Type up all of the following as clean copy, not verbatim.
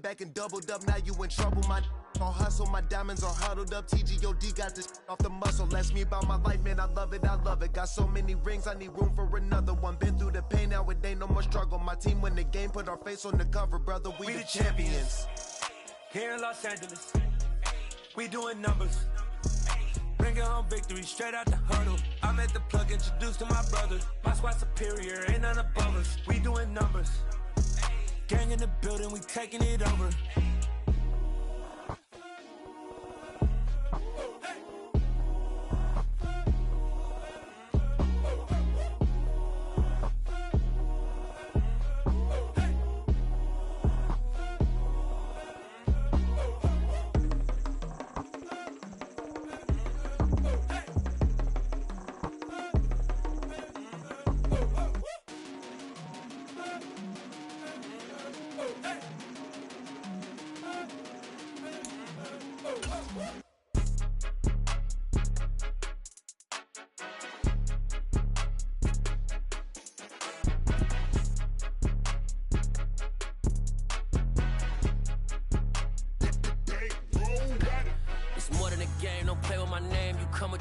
back and doubled up, now you in trouble. My on hustle, my diamonds are huddled up. TGOD got this off the muscle. That's me about my life, man, I love it, I love it. Got so many rings, I need room for another one. Been through the pain, now it ain't no more struggle. My team win the game, put our face on the cover, brother, we the champions. Here in Los Angeles, we doing numbers. Bringing home victory straight out the huddle. I'm at the plug, introduced to my brother. My squad superior, ain't none above us. We doing numbers. Gang in the building, we taking it over.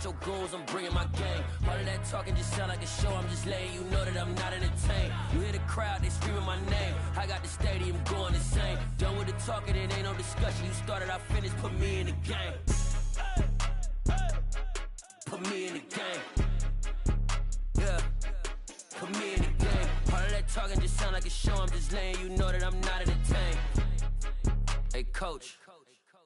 Your goals, I'm bringing my game. All of that talking just sound like a show. I'm just letting you know that I'm not entertained. You hear the crowd, they screaming my name. I got the stadium going insane. Done with the talking, it ain't no discussion. You started, I finished, put me in the game. Put me in the game. Yeah, put me in the game. All of that talking just sound like a show. I'm just letting you know that I'm not entertained. Hey, coach,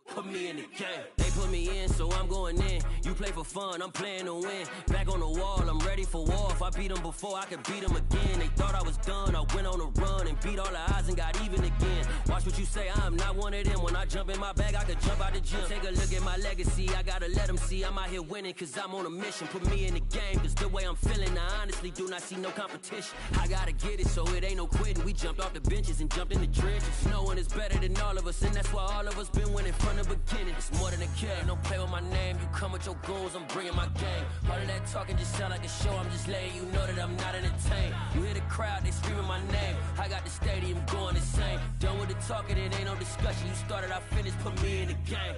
put me in the game. They put me in, so I'm going in. You play for fun, I'm playing to win. Back on the wall, I'm ready for war. If I beat them before, I could beat them again. They thought I was done, I went on a run and beat all the odds and got even again. Watch what you say, I'm not one of them. When I jump in my bag, I could jump out the gym. Take a look at my legacy, I gotta let them see I'm out here winning, cause I'm on a mission. Put me in the game, cause the way I'm feeling, I honestly do not see no competition. I gotta get it, so it ain't no quitting. We jumped off the benches and jumped in the trenches. No one is better than all of us, and that's why all of us been winning from the beginning. It's more than a game, don't play with my name. You come with your goons, I'm bringing my game. All of that talking just sound like a show. I'm just letting you know that I'm not entertained. You hear the crowd, they screaming my name. I got the stadium going insane. Done with the talking, it ain't no discussion. You started, I finished, put me in the game.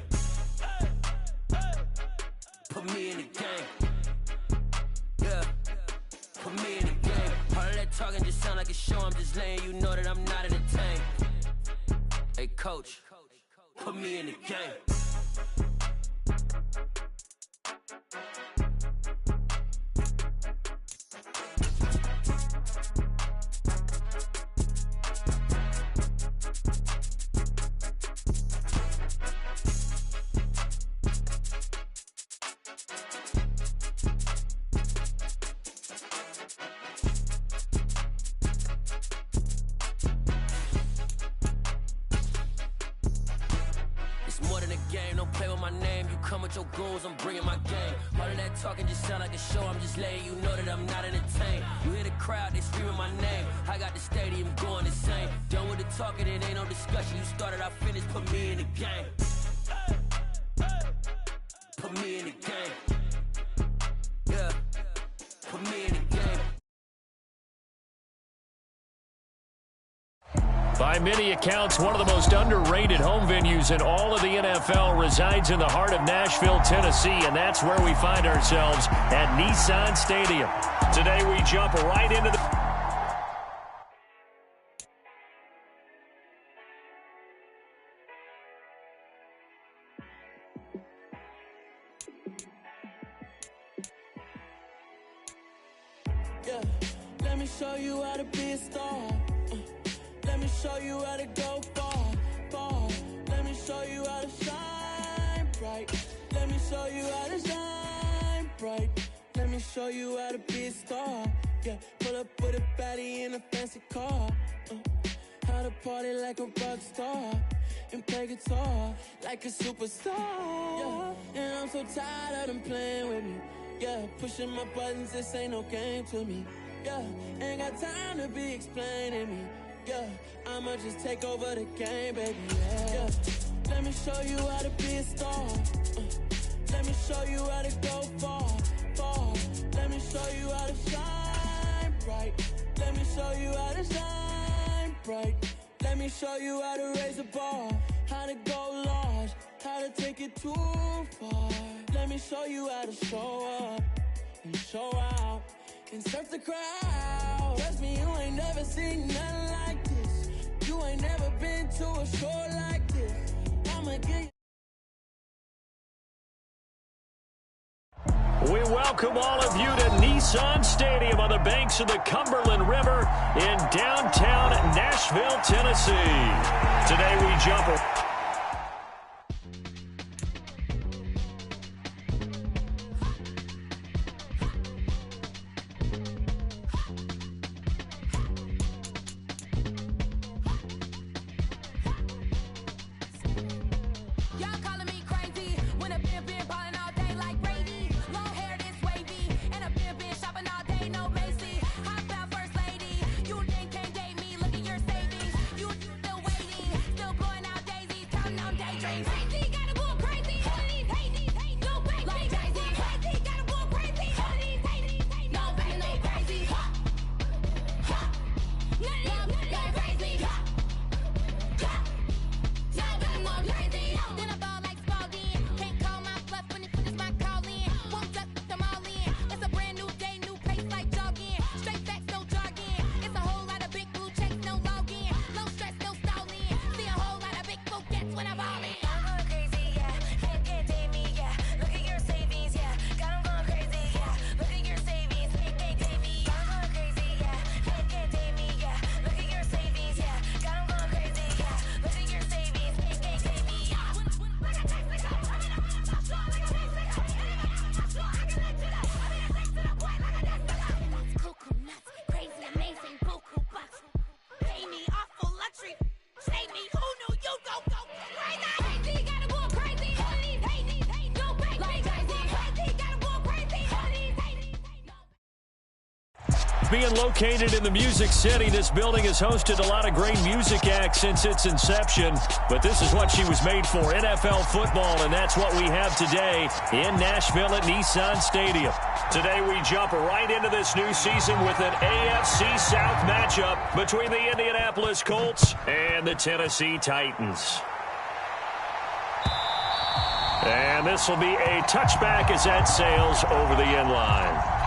Put me in the game. Yeah, put me in the game. All of that talking just sound like a show. I'm just letting you know that I'm not entertained. Hey, coach, put me in the game. Your goals, I'm bringing my game. All of that talking just sound like a show. I'm just letting you know that I'm not entertained. You hear the crowd, they screaming my name. I got the stadium going insane. Done with the talking, it ain't no discussion. You started, I finished, put me in the game. Put me in the game. Yeah, put me in the game. By many accounts, one of the most underrated home venues in all of the NFL resides in the heart of Nashville, Tennessee, and that's where we find ourselves at Nissan Stadium. Today we jump right into the... Yeah, let me show you how to be a star. Let me show you how to go far, far. Let me show you how to shine bright. Let me show you how to shine bright. Let me show you how to be a star. Yeah, pull up with a baddie in a fancy car. How to party like a rock star and play guitar like a superstar. Yeah, and I'm so tired of them playing with me. Yeah, pushing my buttons, this ain't no game to me. Yeah, ain't got time to be explaining me. Yeah, I'ma just take over the game, baby, yeah. Let me show you how to be a star. Let me show you how to go far, far. Let me show you how to shine bright. Let me show you how to shine bright. Let me show you how to raise a bar. take it too far. Let me show you how to show up and show out and surf the crowd. Trust me, you ain't never seen nothing like this. You ain't never been to a shore like this. I'ma get you. We welcome all of you to Nissan Stadium on the banks of the Cumberland River in downtown Nashville, Tennessee. Today we jump. Being located in the Music City, this building has hosted a lot of great music acts since its inception, but this is what she was made for, NFL football, and that's what we have today in Nashville at Nissan Stadium. Today we jump right into this new season with an AFC South matchup between the Indianapolis Colts and the Tennessee Titans. And this will be a touchback as that sails over the end line.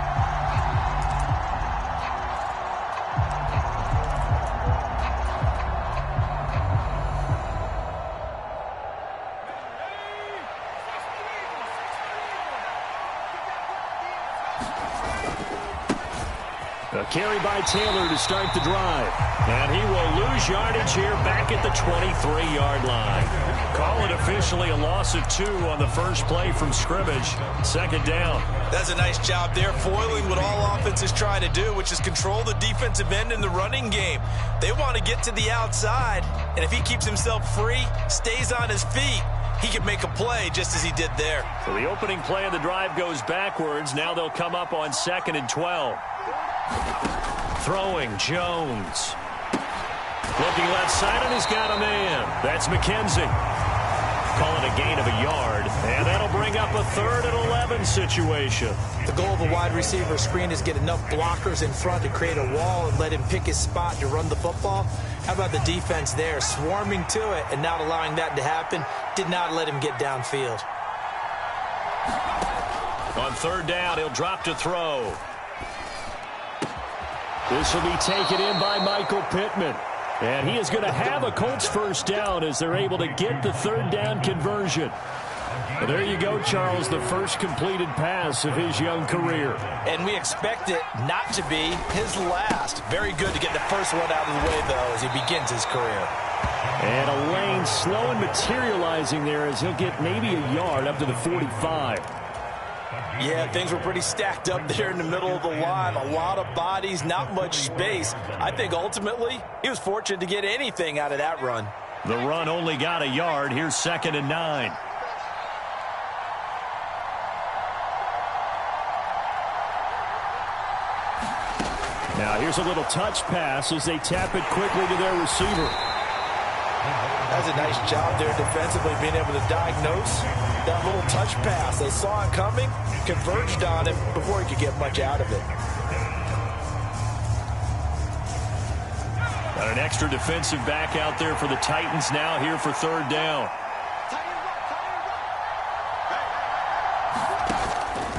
A carry by Taylor to start the drive. And he will lose yardage here back at the 23-yard line. Call it officially a loss of 2 on the first play from scrimmage. Second down. That's a nice job there, foiling what all offenses try to do, which is control the defensive end in the running game. They want to get to the outside, and if he keeps himself free, stays on his feet, he can make a play just as he did there. So the opening play of the drive goes backwards. Now they'll come up on 2nd and 12. Throwing, Jones. Looking left side, and he's got a man. That's McKenzie. Call it a gain of a yard, and that'll bring up a 3rd and 11 situation. The goal of a wide receiver screen is get enough blockers in front to create a wall and let him pick his spot to run the football. How about the defense there, swarming to it and not allowing that to happen? Did not let him get downfield. On 3rd down, he'll drop to throw. This will be taken in by Michael Pittman. And he is going to have a Colts first down as they're able to get the 3rd down conversion. And there you go, Charles, the first completed pass of his young career. And we expect it not to be his last. Very good to get the first one out of the way, though, as he begins his career. And a lane slow and materializing there as he'll get maybe a yard up to the 45. Yeah, things were pretty stacked up there in the middle of the line. A lot of bodies, not much space. I think ultimately he was fortunate to get anything out of that run. The run only got a yard. Here's 2nd and 9. Now here's a little touch pass as they tap it quickly to their receiver. That's a nice job there defensively, being able to diagnose that little touch pass. They saw it coming, converged on him before he could get much out of it. Got an extra defensive back out there for the Titans now here for 3rd down.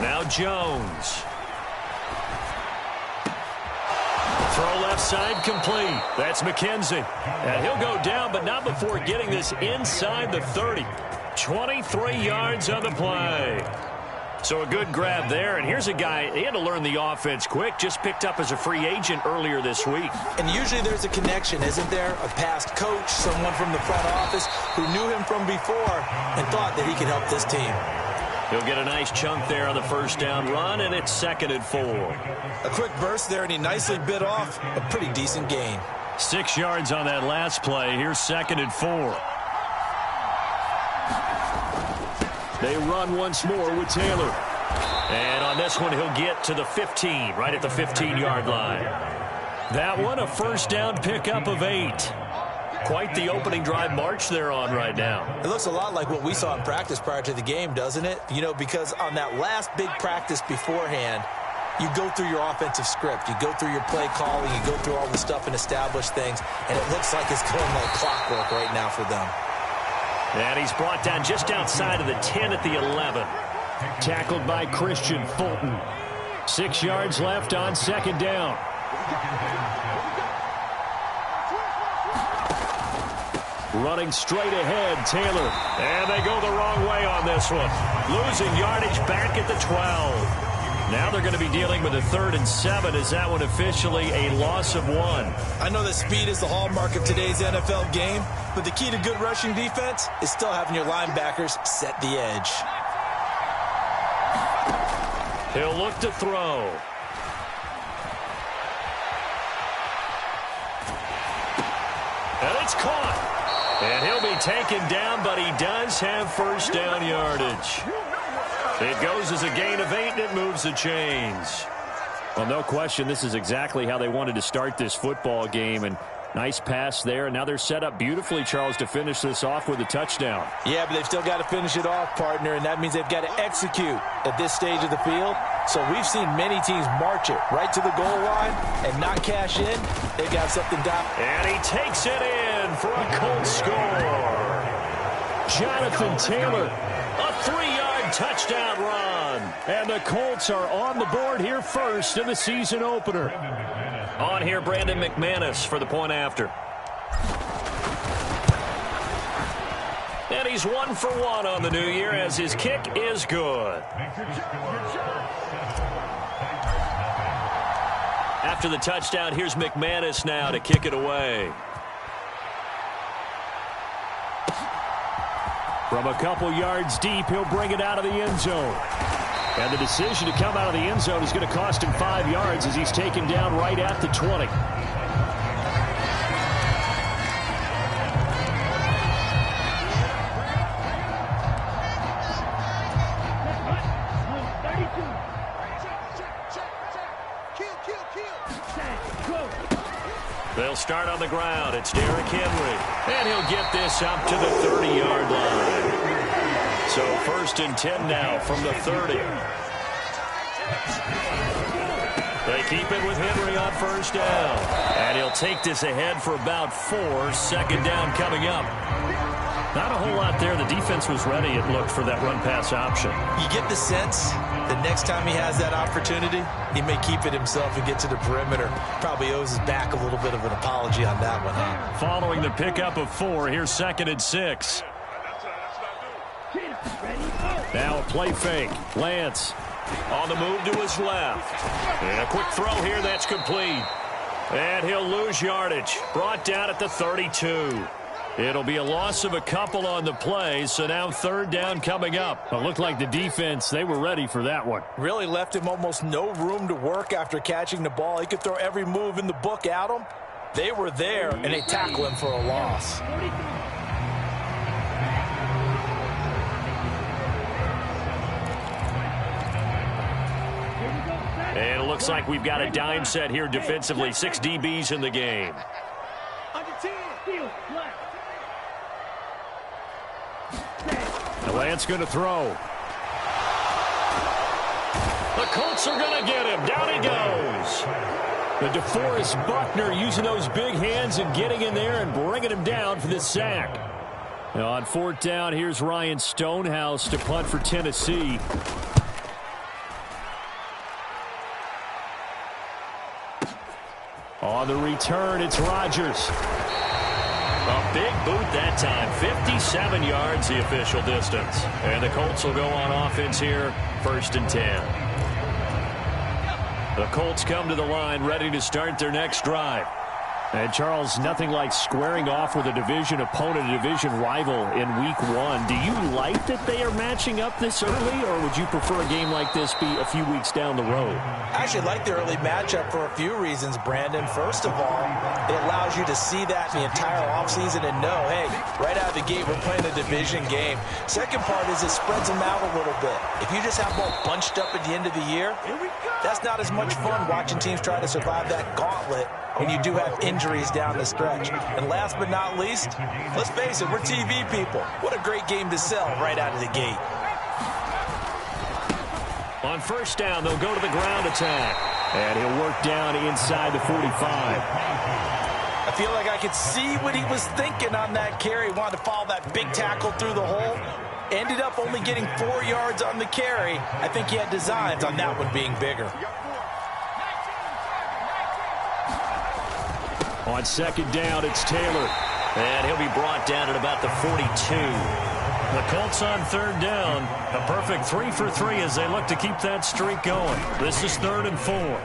Now Jones. Throw left side complete. That's McKenzie. And he'll go down, but not before getting this inside the 30. 23 yards on the play. So a good grab there. And here's a guy, he had to learn the offense quick. Just picked up as a free agent earlier this week. And usually there's a connection, isn't there? A past coach, someone from the front office who knew him from before and thought that he could help this team. He'll get a nice chunk there on the first down run, and it's 2nd and 4. A quick burst there, and he nicely bit off a pretty decent gain. 6 yards on that last play. Here's 2nd and 4. They run once more with Taylor. And on this one, he'll get to the 15, right at the 15-yard line. That one, a first down pickup of 8. Quite the opening drive march they're on right now. It looks a lot like what we saw in practice prior to the game, doesn't it? You know, because on that last big practice beforehand, you go through your offensive script. You go through your play calling. You go through all the stuff and establish things. And it looks like it's going like clockwork right now for them. And he's brought down just outside of the 10 at the 11. Tackled by Christian Fulton. 6 yards left on 2nd down. Running straight ahead, Taylor. And they go the wrong way on this one. Losing yardage back at the 12. Now they're going to be dealing with a 3rd and 7. Is that one officially a loss of 1? I know that speed is the hallmark of today's NFL game, but the key to good rushing defense is still having your linebackers set the edge. He'll look to throw. And it's caught. And he'll be taken down, but he does have first down yardage. It goes as a gain of 8, and it moves the chains. Well, no question, this is exactly how they wanted to start this football game. And nice pass there. And now they're set up beautifully, Charles, to finish this off with a touchdown. Yeah, but they've still got to finish it off, partner, and that means they've got to execute at this stage of the field. So we've seen many teams march it right to the goal line and not cash in. They've got something down. And he takes it in for a Colts score. Jonathan Taylor, a 3-yard touchdown run. And the Colts are on the board here first in the season opener. On here, Brandon McManus for the point after. And he's 1 for 1 on the new year as his kick is good. After the touchdown, here's McManus now to kick it away. From a couple yards deep, he'll bring it out of the end zone. And the decision to come out of the end zone is going to cost him 5 yards as he's taken down right at the 20. They'll start on the ground. It's Derrick Henry. And he'll get this up to the 30-yard line. So 1st and 10 now from the 30. They keep it with Henry on first down. And he'll take this ahead for about 4. 2nd down coming up. Not a whole lot there. The defense was ready, it looked, for that run-pass option. You get the sense that next time he has that opportunity, he may keep it himself and get to the perimeter. Probably owes his back a little bit of an apology on that one, huh? Following the pickup of 4, here's 2nd and 6. Now a play fake. Lance on the move to his left. And a quick throw here, that's complete. And he'll lose yardage. Brought down at the 32. It'll be a loss of a couple on the play, so now 3rd down coming up. It looked like the defense, they were ready for that one. Really left him almost no room to work after catching the ball. He could throw every move in the book at him. They were there, and they tackle him for a loss. And it looks like we've got a dime set here defensively. 6 DBs in the game. Lance going to throw. The Colts are going to get him. Down he goes. The DeForest Buckner using those big hands and getting in there and bringing him down for this sack. Now on 4th down, here's Ryan Stonehouse to punt for Tennessee. On the return, it's Rodgers. A big boot that time. 57 yards, the official distance. And the Colts will go on offense here, 1st and 10. The Colts come to the line, ready to start their next drive. And, Charles, nothing like squaring off with a division opponent, a division rival in Week 1. Do you like that they are matching up this early, or would you prefer a game like this be a few weeks down the road? I actually like the early matchup for a few reasons, Brandon. First of all, it allows you to see that the entire offseason and know, hey, right out of the gate, we're playing a division game. Second part is it spreads them out a little bit. If you just have them all bunched up at the end of the year, that's not as much fun watching teams try to survive that gauntlet when you do have injuries down the stretch. And last but not least, let's face it, we're TV people. What a great game to sell right out of the gate. On 1st down, they'll go to the ground attack. And he'll work down inside the 45. I feel like I could see what he was thinking on that carry. He wanted to follow that big tackle through the hole. Ended up only getting 4 yards on the carry. I think he had designs on that one being bigger. On 2nd down, it's Taylor. And he'll be brought down at about the 42. The Colts on 3rd down. A perfect 3 for 3 as they look to keep that streak going. This is 3rd and 4.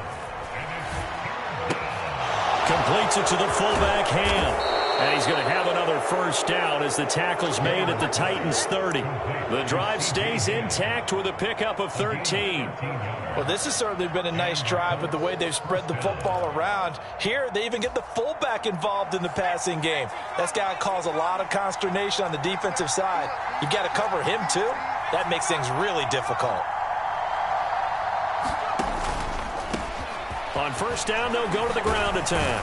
Completes it to the fullback, Ham. And he's going to have another 1st down as the tackle's made at the Titans' 30. The drive stays intact with a pickup of 13. Well, this has certainly been a nice drive with the way they've spread the football around. Here, they even get the fullback involved in the passing game. That's got to cause a lot of consternation on the defensive side. You've got to cover him, too. That makes things really difficult. On 1st down, they'll go to the ground attack.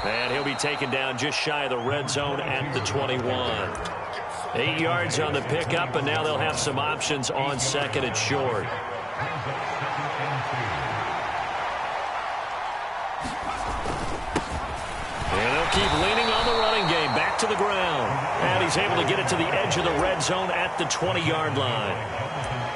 And he'll be taken down just shy of the red zone at the 21. 8 yards on the pickup, and now they'll have some options on 2nd and short. And they'll keep leaning on the running game. Back to the ground. And he's able to get it to the edge of the red zone at the 20-yard line.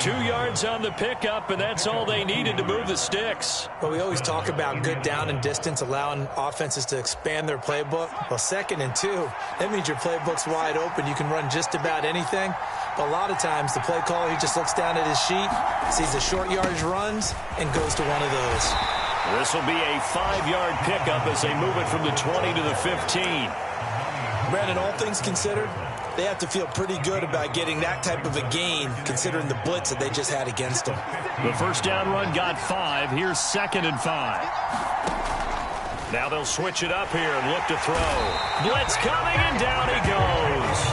2 yards on the pickup, and that's all they needed to move the sticks. Well, we always talk about good down and distance, allowing offenses to expand their playbook. Well, 2nd and 2, that means your playbook's wide open. You can run just about anything. But a lot of times, the play caller, he just looks down at his sheet, sees the short yardage runs, and goes to one of those. This will be a 5-yard pickup as they move it from the 20 to the 15. Brandon, all things considered, they have to feel pretty good about getting that type of a gain, considering the blitz that they just had against them. The 1st down run got 5. Here's 2nd and 5. Now they'll switch it up here and look to throw. Blitz coming, and down he goes.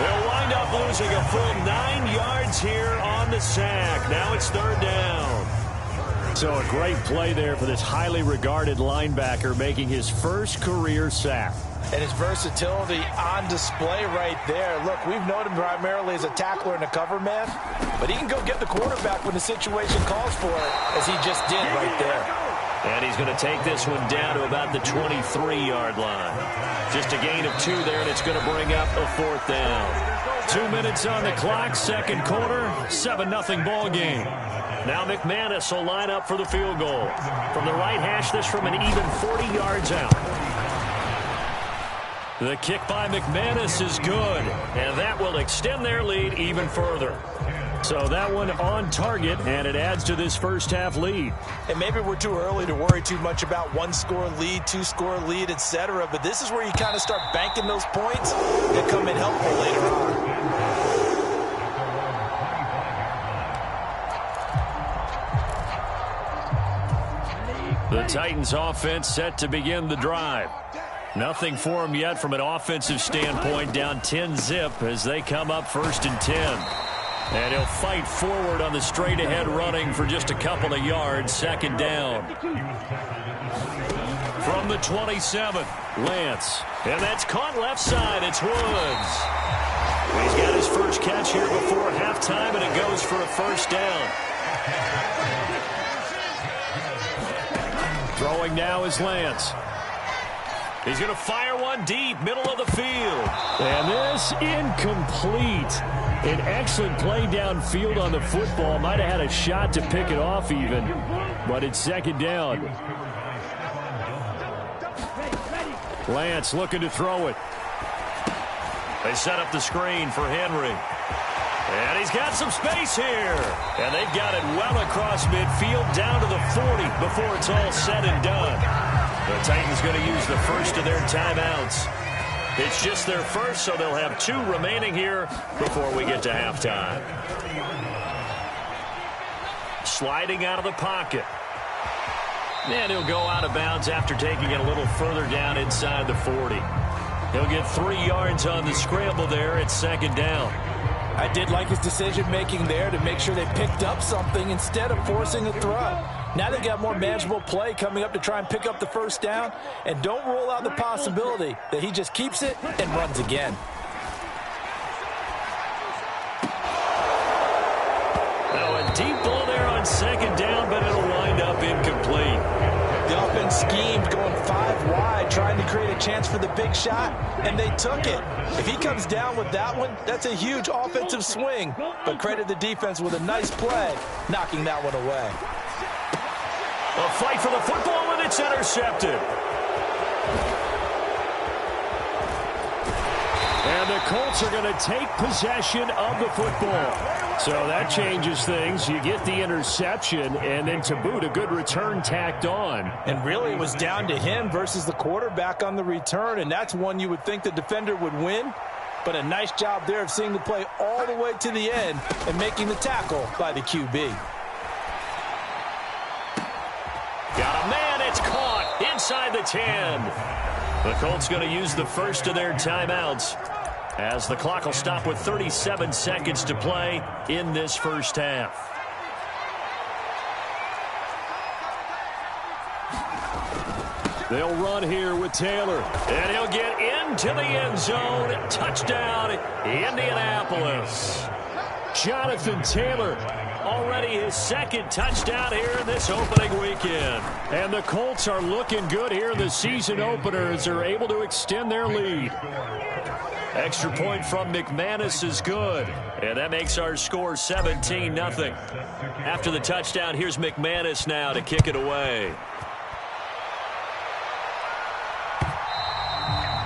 They'll wind up losing a full 9 yards here on the sack. Now it's 3rd down. So a great play there for this highly regarded linebacker, making his first career sack. And his versatility on display right there. Look, we've known him primarily as a tackler and a cover man, but he can go get the quarterback when the situation calls for it, as he just did right there. And he's going to take this one down to about the 23-yard line. Just a gain of 2 there, and it's going to bring up a 4th down. 2 minutes on the clock, 2nd quarter, 7-0 ball game. Now McManus will line up for the field goal. From the right hash, this from an even 40 yards out. The kick by McManus is good, and that will extend their lead even further. So that one on target, and it adds to this first half lead. And maybe we're too early to worry too much about 1-score lead, 2-score lead, etc. But this is where you kind of start banking those points that come in helpful later on. The Titans offense set to begin the drive. Nothing for them yet from an offensive standpoint, down 10-zip as they come up 1st and 10. And he'll fight forward on the straight-ahead running for just a couple of yards, 2nd down. From the 27, Lance. And that's caught left side. It's Woods. He's got his first catch here before halftime, and it goes for a 1st down. Throwing now is Lance. He's going to fire one deep, middle of the field. And this incomplete. An excellent play downfield on the football. Might have had a shot to pick it off even. But it's 2nd down. Lance looking to throw it. They set up the screen for Henry. And he's got some space here. And they've got it well across midfield down to the 40 before it's all said and done. The Titans going to use the first of their timeouts. It's just their first, so they'll have 2 remaining here before we get to halftime. Sliding out of the pocket. And he'll go out of bounds after taking it a little further down inside the 40. He'll get 3 yards on the scramble there at second down. I did like his decision-making there to make sure they picked up something instead of forcing a throw. Now they got more manageable play coming up to try and pick up the first down, and don't rule out the possibility that he just keeps it and runs again. Now a deep ball there on second down, but it'll wind up incomplete. The offense schemed going 5 wide, trying to create a chance for the big shot, and they took it. If he comes down with that one, that's a huge offensive swing. But credit the defense with a nice play, knocking that one away. A fight for the football, and it's intercepted. And the Colts are going to take possession of the football. So that changes things. You get the interception, and then to boot, a good return tacked on. And really, it was down to him versus the quarterback on the return, and that's one you would think the defender would win. But a nice job there of seeing the play all the way to the end and making the tackle by the QB. Got a man, it's caught inside the 10. The Colts going to use the first of their timeouts as the clock will stop with 37 seconds to play in this first half. They'll run here with Taylor, and he'll get into the end zone. Touchdown, Indianapolis. Jonathan Taylor, already his second touchdown here in this opening weekend. And the Colts are looking good here in the season opener as they're able to extend their lead. Extra point from McManus is good, and that makes our score 17-0. After the touchdown, here's McManus now to kick it away.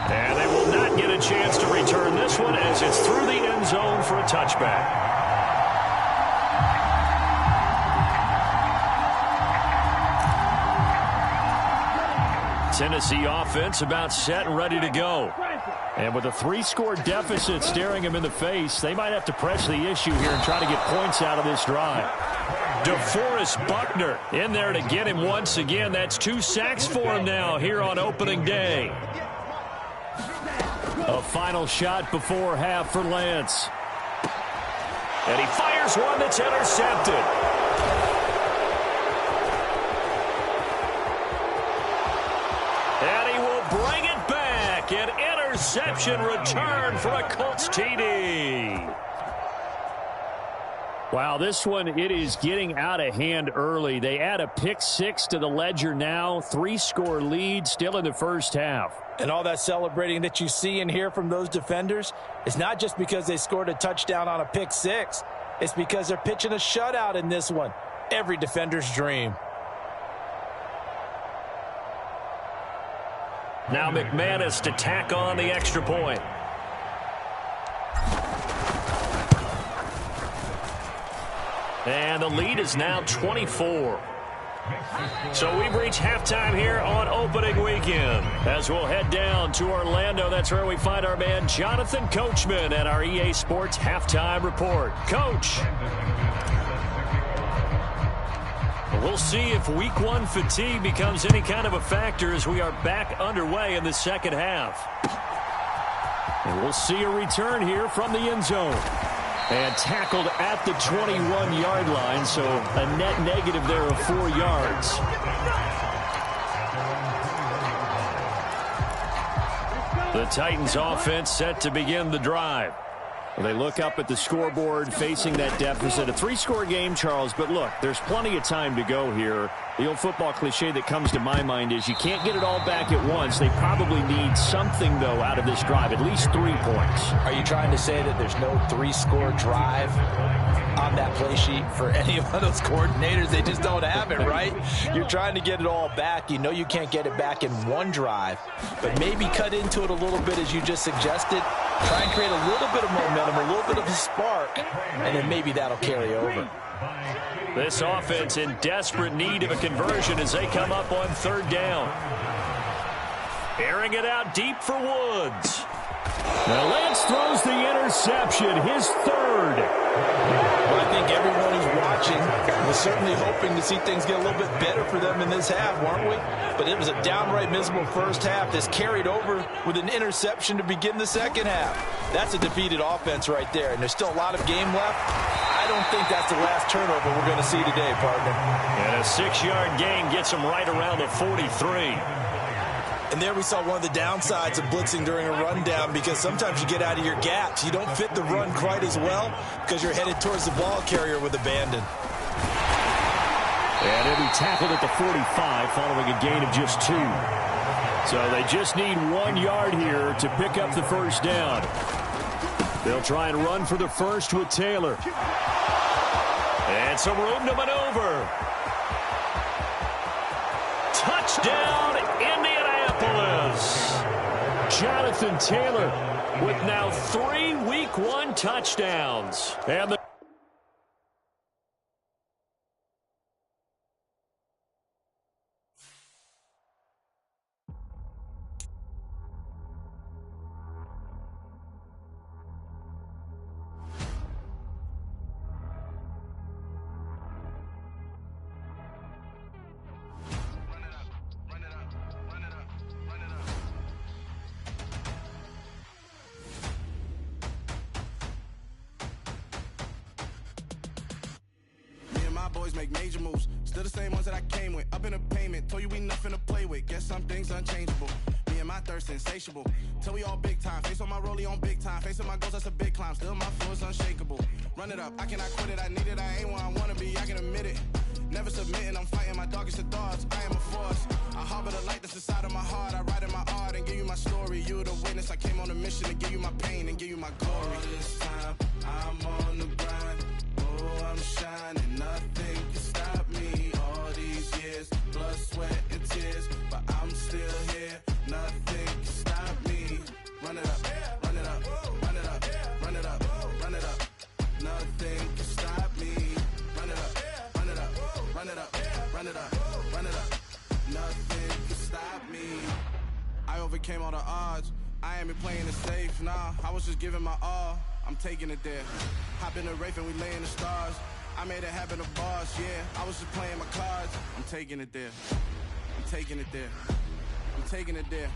And they will not get a chance to return this one as it's through the end zone for a touchback. Tennessee offense about set and ready to go. And with a 3-score deficit staring him in the face, they might have to press the issue here and try to get points out of this drive. DeForest Buckner in there to get him once again. That's 2 sacks for him now here on opening day. A final shot before half for Lance. And he fires one that's intercepted. And he will bring it back. An interception return for a Colts TD. Wow, this one, it is getting out of hand early. They add a pick 6 to the ledger now. 3-score lead still in the first half. And all that celebrating that you see and hear from those defenders is not just because they scored a touchdown on a pick 6. It's because they're pitching a shutout in this one. Every defender's dream. Now McManus to tack on the extra point. And the lead is now 24. So we've reached halftime here on opening weekend. As we'll head down to Orlando, that's where we find our man Jonathan Coachman at our EA Sports Halftime Report. Coach. We'll see if week 1 fatigue becomes any kind of a factor as we are back underway in the second half. And we'll see a return here from the end zone. And tackled at the 21-yard line, so a net negative there of 4 yards. The Titans offense set to begin the drive. They look up at the scoreboard facing that deficit. A 3-score game, Charles, but look, there's plenty of time to go here. The old football cliche that comes to my mind is you can't get it all back at once. They probably need something, though, out of this drive, at least 3 points. Are you trying to say that there's no 3-score drive on that play sheet for any of those coordinators? They just don't have it, right? You're trying to get it all back. You know you can't get it back in one drive, but maybe cut into it a little bit as you just suggested. Try and create a little bit of momentum, a little bit of a spark, and then maybe that'll carry over. This offense in desperate need of a conversion as they come up on 3rd down. Airing it out deep for Woods. Now Lance throws the interception, his 3rd. Well, I think everyone who's watching was certainly hoping to see things get a little bit better for them in this half, weren't we? But it was a downright miserable first half. This carried over with an interception to begin the second half. That's a defeated offense right there, and there's still a lot of game left. I don't think that's the last turnover we're going to see today, partner. And a 6-yard gain gets them right around the 43. And there we saw one of the downsides of blitzing during a rundown, because sometimes you get out of your gaps. You don't fit the run quite as well because you're headed towards the ball carrier with abandon. And he'll be tackled at the 45 following a gain of just 2. So they just need 1 yard here to pick up the first down. They'll try and run for the first with Taylor. And some room to maneuver. Touchdown, Indianapolis. Jonathan Taylor with now 3 Week 1 touchdowns. And the boys make major moves. Still the same ones that I came with. Up in a payment. Told you we nothing to play with. Guess some things unchangeable. Me and my thirst insatiable. Till we all big time. Face on my rollie on big time. Face on my goals, that's a big climb. Still my flow is unshakable. Run it up. I cannot quit it. I need it. I ain't where I wanna be. I can admit it. Never submitting. I'm fighting my darkest of thoughts. I am a force. I harbor the light that's inside of my heart. I write in my art and give you my story. You the witness. I came on a mission to give you my pain and give you my glory. All this time, I'm on the grind. Oh, I'm shining. Nothing can stop me. All these years, blood, sweat, and tears. But I'm still here. Nothing can stop me. Run it up, run it up, run it up, run it up, run it up. Nothing can stop me. Run it up, run it up, run it up, run it up, run it up. Nothing can stop me. I overcame all the odds. I ain't been playing it safe, nah. I was just giving my all. I'm taking it there. Hop in the Wraith and we lay in the stars. I made it happen to bars, yeah. I was just playing my cards. I'm taking it there. I'm taking it there. I'm taking it there.